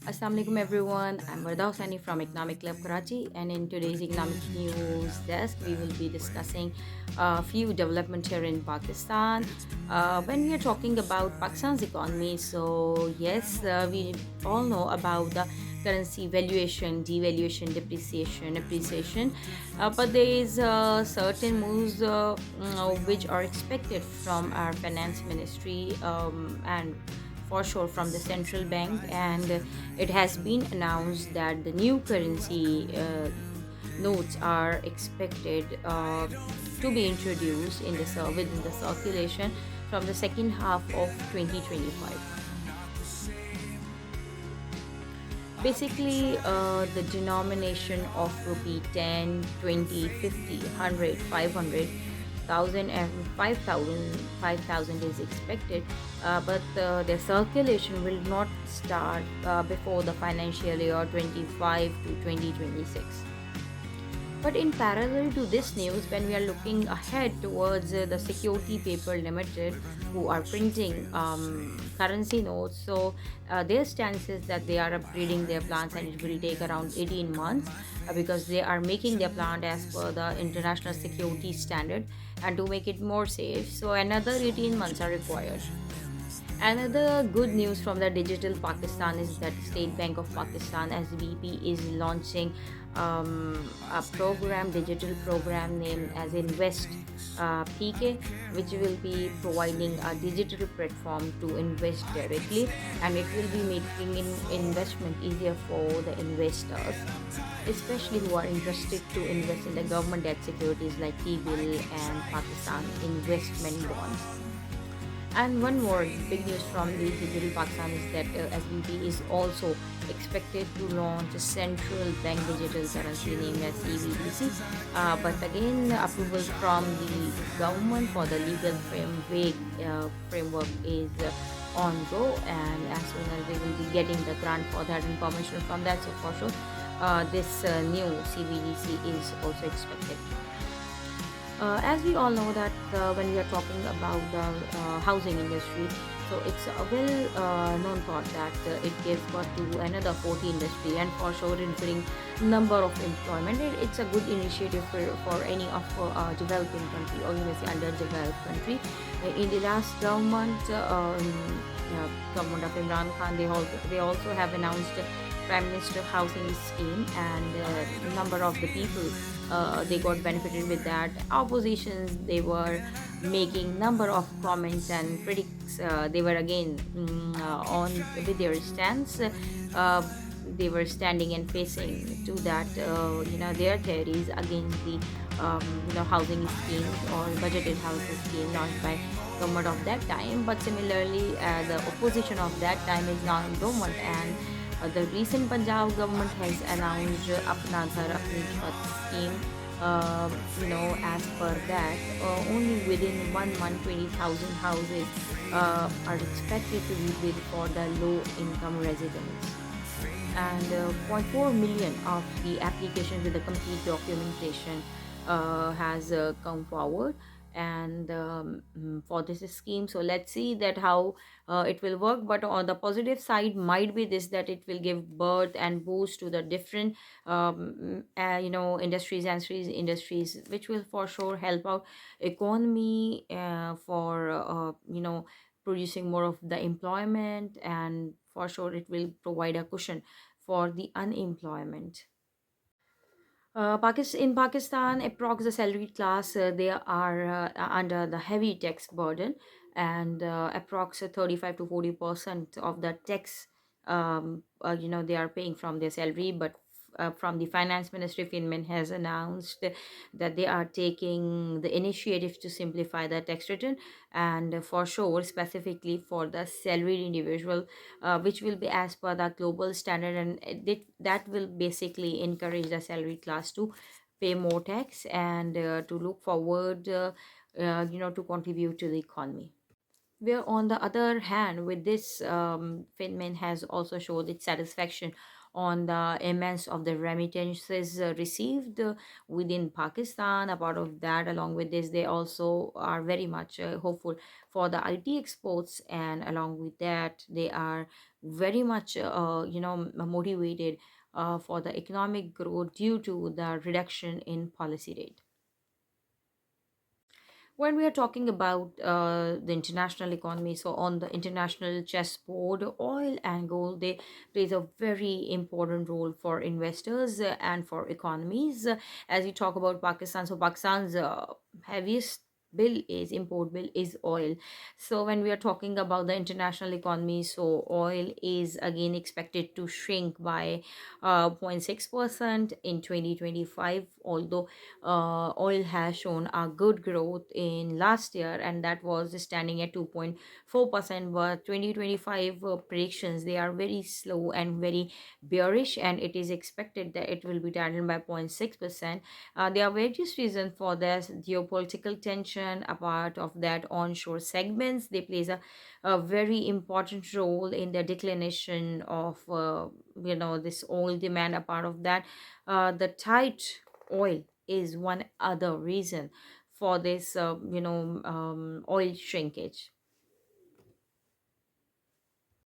Assalamu alaikum everyone. I'm Varda Hossaini from Economic Club Karachi, and in today's Economic News Desk, we will be discussing a few developments here in Pakistan. When we are talking about Pakistan's economy, so yes, we all know about the currency valuation, devaluation, depreciation, appreciation, but there is certain moves which are expected from our finance ministry and for sure from the central bank, and it has been announced that the new currency notes are expected to be introduced within the circulation from the second half of 2025. Basically, the denomination of rupee 10, 20, 50, 100, 500, 1000 and 5000 is expected, but the circulation will not start before the financial year 25 to 2026. But in parallel to this news, when we are looking ahead towards the Security Paper Limited, who are printing currency notes, so their stance is that they are upgrading their plants and it will take around 18 months because they are making their plant as per the international security standard, and to make it more safe, so another 18 months are required. Another good news from the Digital Pakistan is that State Bank of Pakistan (SBP) is launching a digital program named as Invest PK, which will be providing a digital platform to invest directly, and it will be making investment easier for the investors, especially who are interested to invest in the government debt securities like T-bill and Pakistan investment bonds. And one more big news from the Digital Pakistan is that SBP is also expected to launch a central bank digital currency named as CBDC. But again, approval from the government for the legal framework is on go, and as soon as they will be getting the grant for that and permission from that, so for sure, this new CBDC is also expected. As we all know that when we are talking about the housing industry, so it's a well known thought that it gives birth to another 40 industry, and for sure it bring number of employment. It's a good initiative for any of developing country, or you may say underdeveloped country. In the last government of Imran Khan, they also have announced Prime Minister Housing Scheme, and number of the people they got benefited with that. Oppositions, they were making number of comments, and critics, they were again on with their stance. Uh, they were standing and facing to that, their theories against the housing scheme or budgeted housing scheme launched by government of that time. But similarly, the opposition of that time is now in government, and the recent Punjab government has announced Apna Ghar Apni Chhat scheme. As per that, only within 1 month, 20,000 houses are expected to be built for the low-income residents. And zero point 0.4 million of the applications with the complete documentation has come forward, and for this scheme, so let's see that how it will work. But on the positive side might be this, that it will give birth and boost to the different industries, ancillary industries, which will for sure help out economy for producing more of the employment, and for sure it will provide a cushion for the unemployment. In Pakistan, approx the salary class, they are under the heavy tax burden, and approx 35 to 40% of the tax, they are paying from their salary. But from the finance ministry, Finmin has announced that they are taking the initiative to simplify the tax return, and for sure specifically for the salaried individual, which will be as per the global standard, and that will basically encourage the salary class to pay more tax, and to look forward to contribute to the economy. Where on the other hand, with this, Finman has also showed its satisfaction on the immense of the remittances received within Pakistan. A part of that, along with this, they also are very much hopeful for the IT exports, and along with that, they are very much, motivated for the economic growth due to the reduction in policy rate. When we are talking about the international economy, so on the international chessboard, oil and gold, they plays a very important role for investors and for economies. As you talk about Pakistan, so Pakistan's heaviest bill is import bill is oil. So when we are talking about the international economy, so oil is again expected to shrink by 0.6% in 2025, although oil has shown a good growth in last year, and that was standing at 2.4%. But 2025 predictions, they are very slow and very bearish, and it is expected that it will be tightened by 0.6%. There are various reasons for this: geopolitical tension, a part of that onshore segments, they plays a very important role in the declination of this oil demand. A part of that, the tight oil is one other reason for this oil shrinkage.